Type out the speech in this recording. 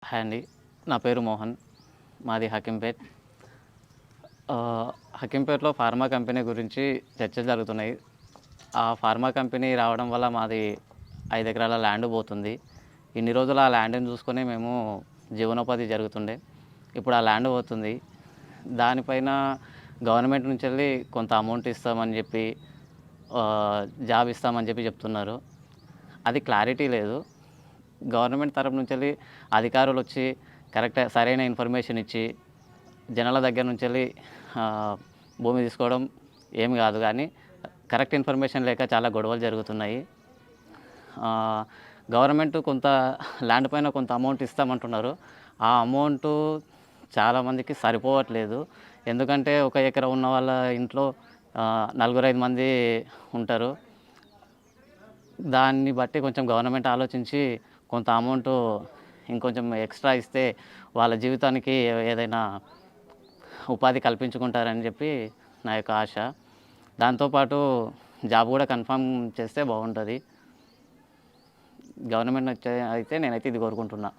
Hi అండి. నా పేరు మోహన్. మాది హకీంపేట్. హకీంపేట్‌లో ఫార్మా కంపెనీ గురించి చర్చలు జరుగుతున్నాయి. ఆ ఫార్మా కంపెనీ రావడం వల్ల మాది 5 ఎకరాల ల్యాండ్ పోతుంది. ఇన్ని రోజులు ఆ ల్యాండ్‌ని చూసుకొని మేము జీవనోపాధి జరుగుతుండే. ఇప్పుడు ఆ ల్యాండ్ పోతుంది. దానిపైన గవర్నమెంట్ నుంచెల్లి కొంత అమౌంట్ ఇస్తామని చెప్పి, జాబ్ ఇస్తామని చెప్పి చెప్తున్నారు. అది క్లారిటీ లేదు. గవర్నమెంట్ తరపు నుంచెల్లి అధికారులొచ్చి సరైన ఇన్ఫర్మేషన్ ఇచ్చి, జనాల దగ్గర నుంచెల్లి భూమి తీసుకోవడం ఏమి గాదు గానీ, కరెక్ట్ ఇన్ఫర్మేషన్ లేక చాలా గొడవలు జరుగుతున్నాయి. ఆహ్, గవర్నమెంట్ కొంత ల్యాండ్ పైన కొంత అమౌంట్ ఇస్తామంటున్నారు. ఆ అమౌంటు చాలామందికి సరిపోవట్లేదు. ఎందుకంటే, ఒక ఎకరా ఉన్న వాళ్ళ ఇంట్లో నలుగురు, 5 మంది ఉంటారు. దాన్ని బట్టి కొంచెం గవర్నమెంట్ ఆలోచించి కొంత అమౌంటు ఇంకొంచెం ఎక్స్‌ట్రా ఇస్తే వాళ్ళ జీవితానికి ఏదైనా ఉపాధి కల్పించుకుంటారని చెప్పి నా యొక్క ఆశ. దాంతో పాటు జాబ్ గూడా కన్ఫర్మ్ చేస్తే బావుంటది. గవర్నమెంట్ అయితే నేనైతే ఇది కోరుకుంటున్నా.